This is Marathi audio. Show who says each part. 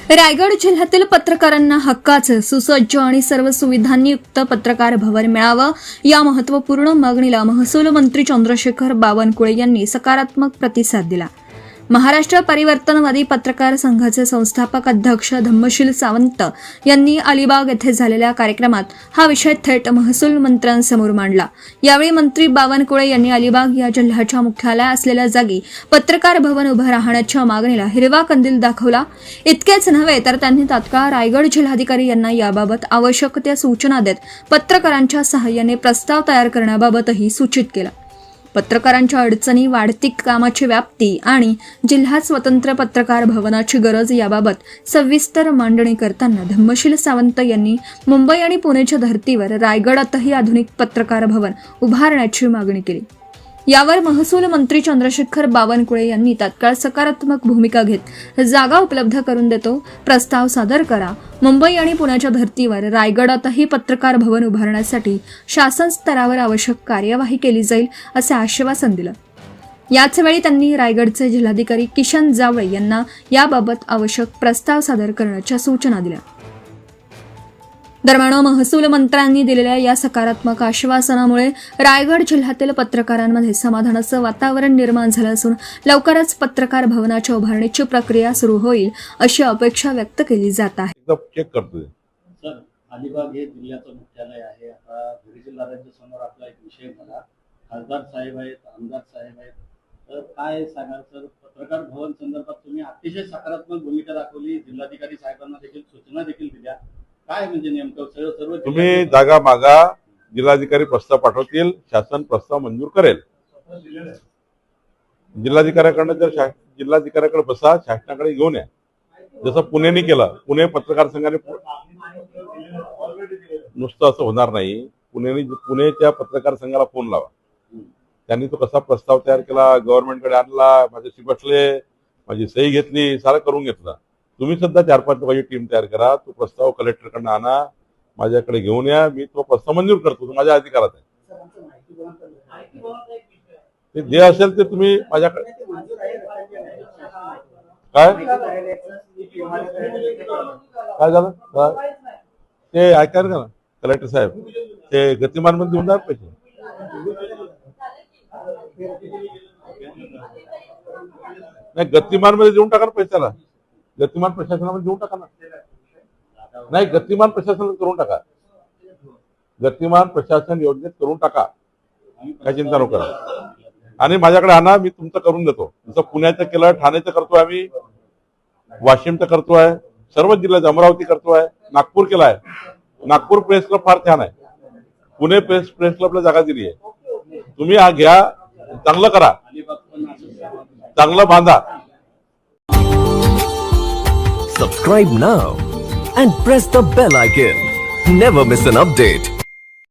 Speaker 1: रायगड जिल्ह्यातील पत्रकारांना हक्काचं सुसज्ज आणि सर्व सुविधांनी युक्त पत्रकार भवन मिळावं या महत्त्वपूर्ण मागणीला महसूल मंत्री चंद्रशेखर बावनकुळे यांनी सकारात्मक प्रतिसाद दिला। महाराष्ट्र परिवर्तनवादी पत्रकार संघाचे संस्थापक अध्यक्ष धम्मशील सावंत यांनी अलिबाग येथे झालेल्या कार्यक्रमात हा विषय थेट महसूल मंत्र्यांसमोर मांडला। यावेळी मंत्री बावनकुळे यांनी अलिबाग या जिल्ह्याच्या मुख्यालय असलेल्या जागी पत्रकार भवन उभं राहण्याच्या मागणीला हिरवा कंदील दाखवला। इतकेच नव्हे तर त्यांनी तात्काळ रायगड जिल्हाधिकारी यांना याबाबत आवश्यक त्या सूचना देत पत्रकारांच्या सहाय्याने प्रस्ताव तयार करण्याबाबतही सूचित केलं। पत्रकारांच्या अडचणी, वाढती कामाची व्याप्ती आणि जिल्ह्यात स्वतंत्र पत्रकार भवनाची गरज याबाबत सविस्तर मांडणी करताना धम्मशील सावंत यांनी मुंबई आणि पुणेच्या धर्तीवर रायगडातही आधुनिक पत्रकार भवन उभारण्याची मागणी केली। यावर महसूल मंत्री चंद्रशेखर बावनकुळे यांनी तात्काळ सकारात्मक भूमिका घेत जागा उपलब्ध करून देतो, प्रस्ताव सादर करा, मुंबई आणि पुण्याच्या धर्तीवर रायगडातही पत्रकार भवन उभारण्यासाठी शासन स्तरावर आवश्यक कार्यवाही केली जाईल असे आश्वासन दिलं। याचवेळी त्यांनी रायगडचे जिल्हाधिकारी किशन जावळे यांना याबाबत आवश्यक प्रस्ताव सादर करण्याच्या सूचना दिल्या। दरम्यान महसूल मंत्र्यांनी दिलेल्या या सकारात्मक आश्वासनामुळे रायगड जिल्ह्यातील पत्रकारांमध्ये समाधानाचं वातावरण निर्माण झालं असून लवकरच पत्रकार भवनाच्या उभारणीची प्रक्रिया सुरू होईल अशी अपेक्षा व्यक्त केली जात आहे।
Speaker 2: चेक करतोय
Speaker 3: सर, अलिबाग हे जिल्ह्याचं मुख्यालय आहे। आता धुळे जिल्हा राज्यासमोर आपला एक विषय मला खासदार साहेब आहेत, आमदार साहेब आहेत, तर काय सांगाल सर? पत्रकार भवन संदर्भात तुम्ही अतिशय सकारात्मक भूमिका दाखवली, जिल्हाधिकारी साहेबांना देखील सूचना देखील दिल्या। काय म्हणजे नेमकं सर्व
Speaker 2: तुम्ही जागा मागा, जिल्हाधिकारी प्रस्ताव पाठवतील, शासन प्रस्ताव मंजूर करेल। जिल्हाधिकाऱ्याकडे जिल्हाधिकाऱ्याकडे बसा, शासनाकडे घेऊन या, जसं पुणेने केलं। पुणे पत्रकार संघाने नुसतं असं होणार नाही, पुणेच्या पत्रकार संघाला फोन लावा, त्यांनी तो कसा प्रस्ताव तयार केला, गव्हर्नमेंटकडे आणला, माझ्याशी बसले, माझी सही घेतली, सारं करून घेतलं। तुम्ही सुद्धा 4-5 लोकांची टीम तयार करा, तो प्रस्ताव कलेक्टरकडनं आणा, माझ्याकडे घेऊन या, मी तो प्रस्ताव मंजूर करतो, तो माझ्या अधिकारात आहे। ते जे असेल ते तुम्ही माझ्याकडे काय झालं ते ऐका ना कलेक्टर साहेब, ते गतिमान मध्ये देऊन द्या पैसे। नाही, गतिमान मध्ये देऊन टाका ना पैशाला, गतिमान प्रशासनामध्ये देऊन टाका ना। नाही, गतिमान प्रशासन करून टाका, गतिमान प्रशासन योजनेत करून टाका, काय चिंता नको करा। आणि माझ्याकडे आणा, मी तुमचं करून देतो। जसं पुण्याचं केलं, ठाण्याचं करतोय आम्ही, वाशिमचं करतोय, सर्व जिल्ह्यात, अमरावती करतोय, नागपूर केलाय। नागपूर प्रेस क्लब फार छान आहे, पुणे प्रेस क्लबला जागा दिली आहे। तुम्ही हा घ्या, चांगलं करा, चांगलं बांधा।
Speaker 4: Subscribe now and press the bell icon. Never miss an update.